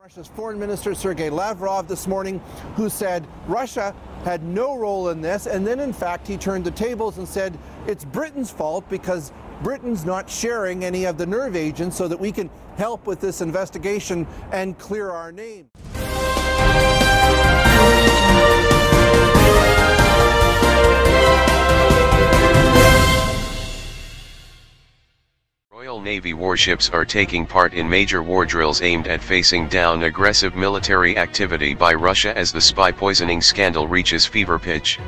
Russia's Foreign Minister Sergei Lavrov this morning, who said Russia had no role in this, and then in fact he turned the tables and said it's Britain's fault because Britain's not sharing any of the nerve agents so that we can help with this investigation and clear our name. Royal Navy warships are taking part in major war drills aimed at facing down aggressive military activity by Russia as the spy poisoning scandal reaches fever pitch.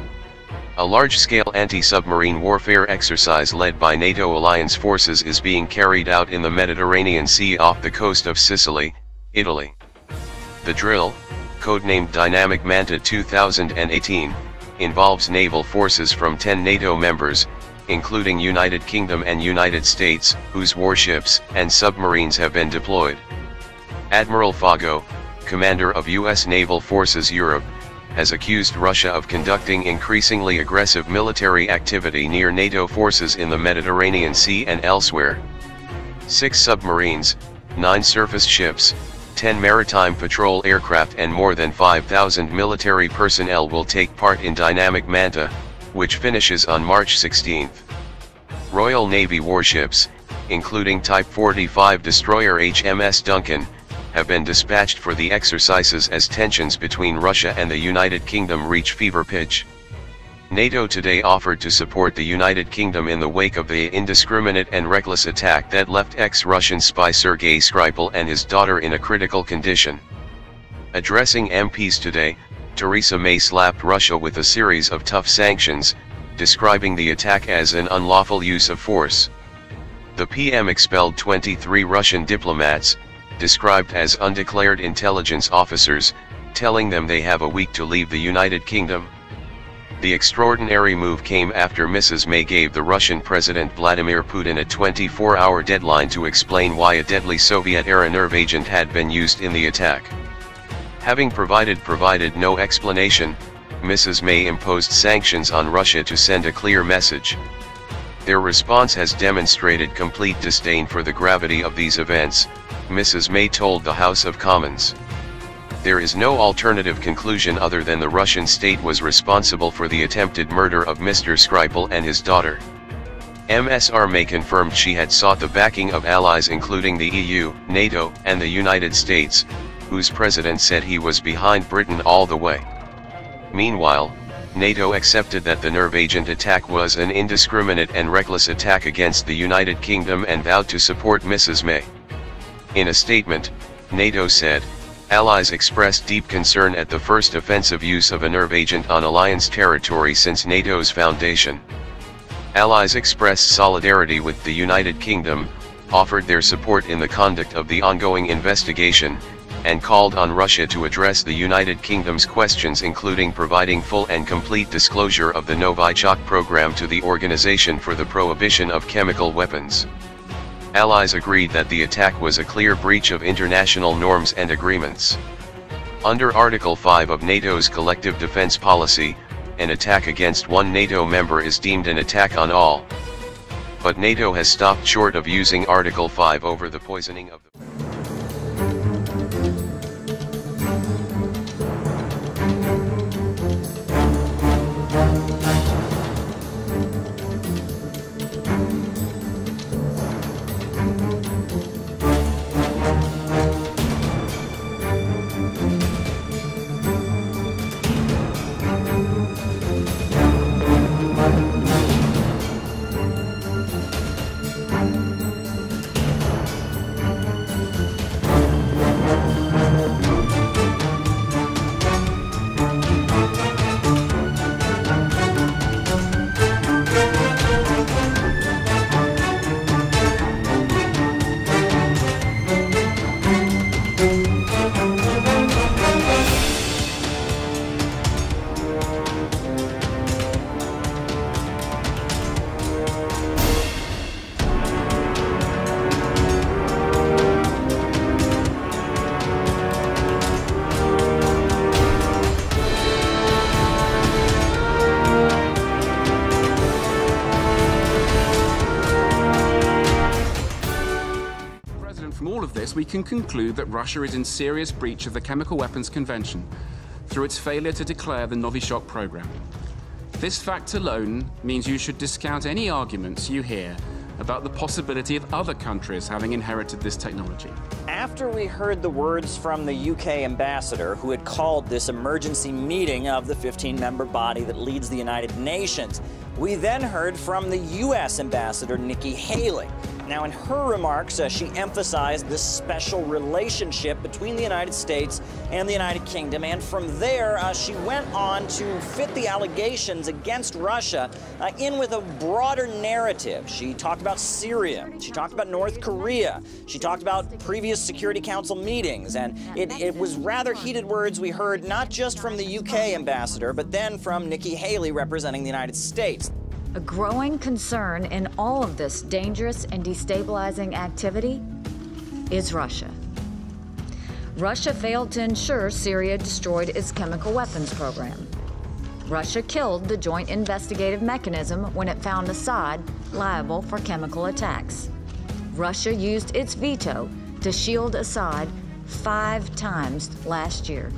A large-scale anti-submarine warfare exercise led by NATO alliance forces is being carried out in the Mediterranean Sea off the coast of Sicily, Italy. The drill, codenamed Dynamic Manta 2018, involves naval forces from 10 NATO members, including United Kingdom and United States, whose warships and submarines have been deployed. Admiral Fago, commander of U.S. Naval Forces Europe, has accused Russia of conducting increasingly aggressive military activity near NATO forces in the Mediterranean Sea and elsewhere. 6 submarines, 9 surface ships, 10 maritime patrol aircraft and more than 5,000 military personnel will take part in Dynamic Manta, which finishes on March 16. Royal Navy warships, including Type 45 destroyer HMS Duncan, have been dispatched for the exercises as tensions between Russia and the United Kingdom reach fever pitch. NATO today offered to support the United Kingdom in the wake of the indiscriminate and reckless attack that left ex-Russian spy Sergei Skripal and his daughter in a critical condition. Addressing MPs today, Theresa May slapped Russia with a series of tough sanctions, describing the attack as an unlawful use of force. The PM expelled 23 Russian diplomats, described as undeclared intelligence officers, telling them they have a week to leave the United Kingdom. The extraordinary move came after Mrs. May gave the Russian President Vladimir Putin a 24-hour deadline to explain why a deadly Soviet-era nerve agent had been used in the attack. Having provided no explanation, Mrs. May imposed sanctions on Russia to send a clear message. Their response has demonstrated complete disdain for the gravity of these events, Mrs. May told the House of Commons. There is no alternative conclusion other than the Russian state was responsible for the attempted murder of Mr. Skripal and his daughter. MSR May confirmed she had sought the backing of allies including the EU, NATO, and the United States, whose president said he was behind Britain all the way. Meanwhile, NATO accepted that the nerve agent attack was an indiscriminate and reckless attack against the United Kingdom and vowed to support Mrs. May. In a statement, NATO said, "Allies expressed deep concern at the first offensive use of a nerve agent on alliance territory since NATO's foundation. Allies expressed solidarity with the United Kingdom, offered their support in the conduct of the ongoing investigation, and called on Russia to address the United Kingdom's questions including providing full and complete disclosure of the Novichok program to the Organization for the Prohibition of Chemical Weapons." Allies agreed that the attack was a clear breach of international norms and agreements. Under Article 5 of NATO's collective defense policy, an attack against one NATO member is deemed an attack on all. But NATO has stopped short of using Article 5 over the poisoning of the facts, we can conclude that Russia is in serious breach of the Chemical Weapons Convention through its failure to declare the Novichok program. This fact alone means you should discount any arguments you hear about the possibility of other countries having inherited this technology. After we heard the words from the UK ambassador, who had called this emergency meeting of the 15-member body that leads the United Nations, we then heard from the US ambassador, Nikki Haley. Now, in her remarks, she emphasized this special relationship between the United States and the United Kingdom, and from there, she went on to fit the allegations against Russia in with a broader narrative. She talked about Syria, she talked about North Korea, she talked about previous Security Council meetings, and it was rather heated words we heard not just from the UK ambassador, but then from Nikki Haley representing the United States. A growing concern in all of this dangerous and destabilizing activity is Russia. Russia failed to ensure Syria destroyed its chemical weapons program. Russia killed the Joint Investigative Mechanism when it found Assad liable for chemical attacks. Russia used its veto to shield Assad 5 times last year.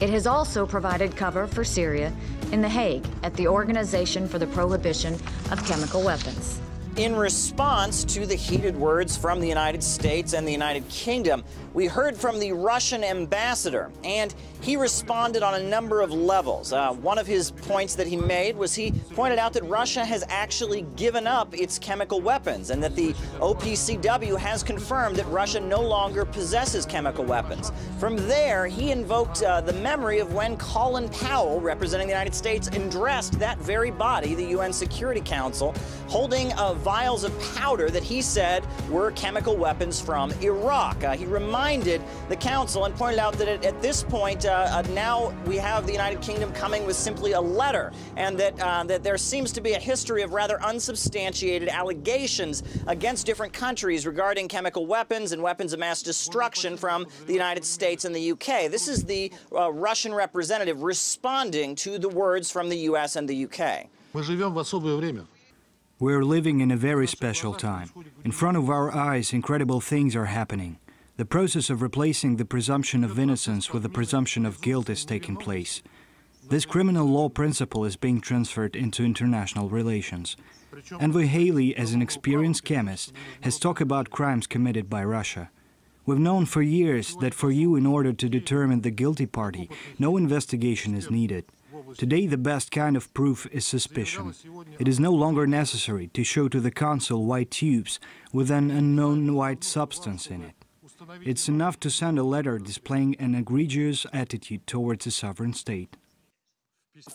It has also provided cover for Syria in The Hague at the Organization for the Prohibition of Chemical Weapons. In response to the heated words from the United States and the United Kingdom, we heard from the Russian ambassador, and he responded on a number of levels. One of his points that he made was he pointed out that Russia has actually given up its chemical weapons and that the OPCW has confirmed that Russia no longer possesses chemical weapons. From there, he invoked the memory of when Colin Powell, representing the United States, addressed that very body, the UN Security Council, holding vials of powder that he said were chemical weapons from Iraq. He reminded the Council and pointed out that at this point, now we have the United Kingdom coming with simply a letter, and that there seems to be a history of rather unsubstantiated allegations against different countries regarding chemical weapons and weapons of mass destruction from the United States and the UK. This is the Russian representative responding to the words from the US and the UK. We're living in a very special time. In front of our eyes, incredible things are happening. The process of replacing the presumption of innocence with the presumption of guilt is taking place. This criminal law principle is being transferred into international relations. Envoy Haley, as an experienced chemist, has talked about crimes committed by Russia. We've known for years that for you, in order to determine the guilty party, no investigation is needed. Today, the best kind of proof is suspicion. It is no longer necessary to show to the Council white tubes with an unknown white substance in it. It's enough to send a letter displaying an egregious attitude towards a sovereign state.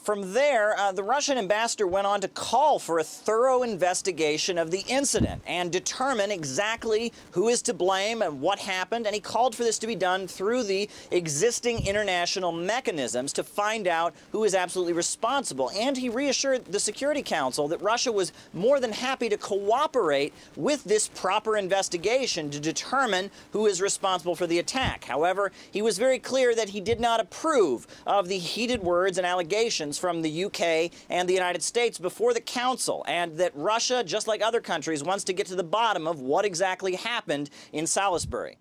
From there, the Russian ambassador went on to call for a thorough investigation of the incident and determine exactly who is to blame and what happened, and he called for this to be done through the existing international mechanisms to find out who is absolutely responsible. And he reassured the Security Council that Russia was more than happy to cooperate with this proper investigation to determine who is responsible for the attack. However, he was very clear that he did not approve of the heated words and allegations from the UK and the United States before the Council, and that Russia, just like other countries, wants to get to the bottom of what exactly happened in Salisbury.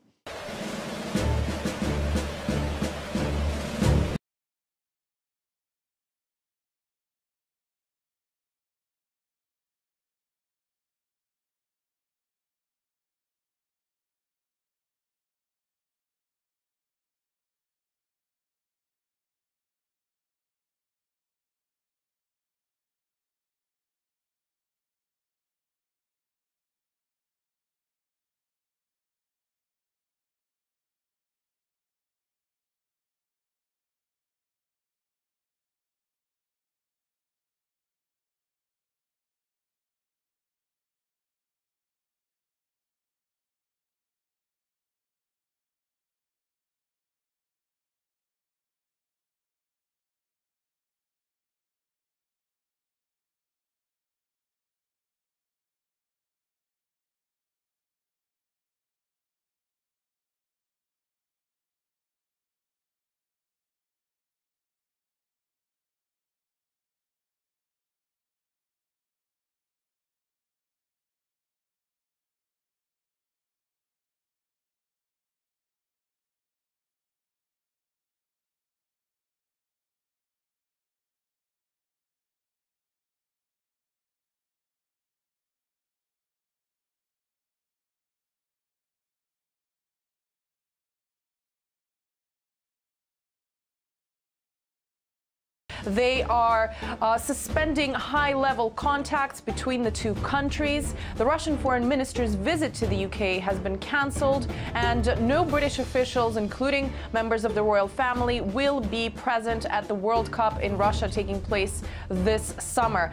They are suspending high-level contacts between the two countries. The Russian foreign minister's visit to the UK has been cancelled, and no British officials, including members of the royal family, will be present at the World Cup in Russia taking place this summer.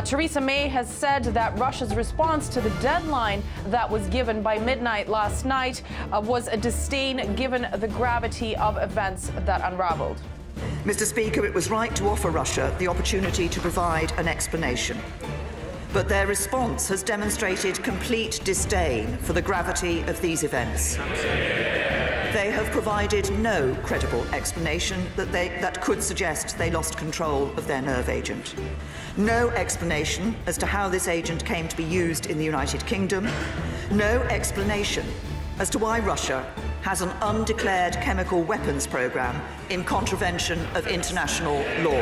Theresa May has said that Russia's response to the deadline that was given by midnight last night was a disdain given the gravity of events that unraveled. Mr. Speaker, it was right to offer Russia the opportunity to provide an explanation. But their response has demonstrated complete disdain for the gravity of these events. They have provided no credible explanation that could suggest they lost control of their nerve agent. No explanation as to how this agent came to be used in the United Kingdom. No explanation as to why Russia has an undeclared chemical weapons program in contravention of international law.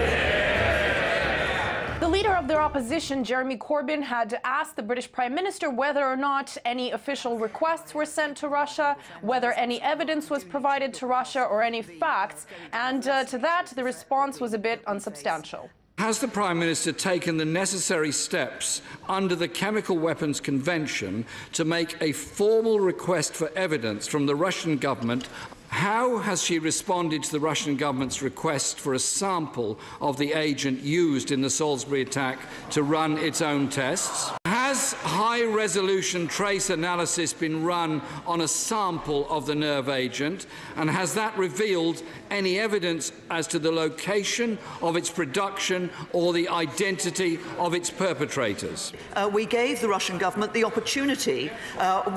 The leader of their opposition, Jeremy Corbyn, had asked the British Prime Minister whether or not any official requests were sent to Russia, whether any evidence was provided to Russia or any facts, and to that the response was a bit unsubstantial. Has the Prime Minister taken the necessary steps under the Chemical Weapons Convention to make a formal request for evidence from the Russian government? How has she responded to the Russian government's request for a sample of the agent used in the Salisbury attack to run its own tests? Has high-resolution trace analysis been run on a sample of the nerve agent, and has that revealed any evidence as to the location of its production or the identity of its perpetrators? We gave the Russian government the opportunity,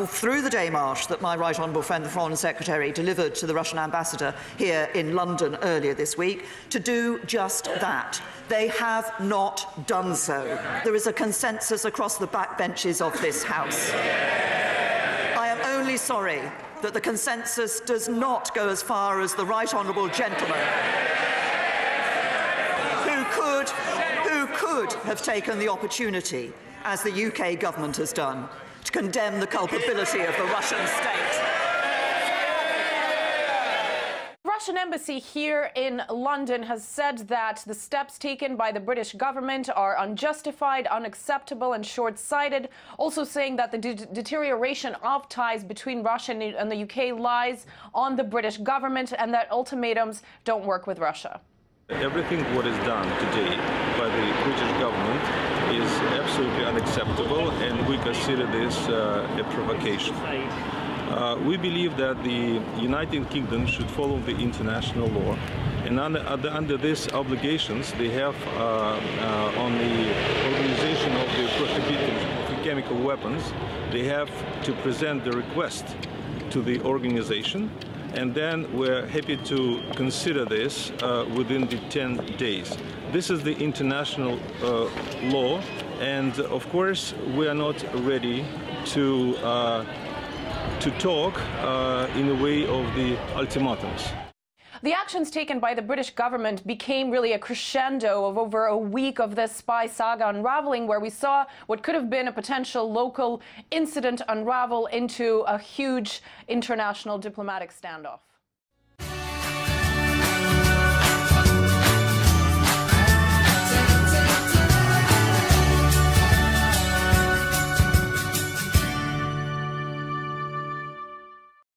through the démarche that my right honourable friend, the Foreign Secretary, delivered to the Russian ambassador here in London earlier this week, to do just that. They have not done so. There is a consensus across the backbenches of this House. I am only sorry that the consensus does not go as far as the right honourable gentleman who could have taken the opportunity, as the UK government has done, to condemn the culpability of the Russian state. The Russian embassy here in London has said that the steps taken by the British government are unjustified, unacceptable and short-sighted, also saying that the deterioration of ties between Russia and the UK lies on the British government and that ultimatums don't work with Russia. Everything what is done today by the British government is absolutely unacceptable, and we consider this a provocation. We believe that the United Kingdom should follow the international law, and under these obligations they have on the organization of the prohibition of chemical weapons, they have to present the request to the organization, and then we're happy to consider this within the 10 days. This is the international law, and of course we are not ready to talk in the way of the ultimatums. The actions taken by the British government became really a crescendo of over a week of this spy saga unraveling, where we saw what could have been a potential local incident unravel into a huge international diplomatic standoff.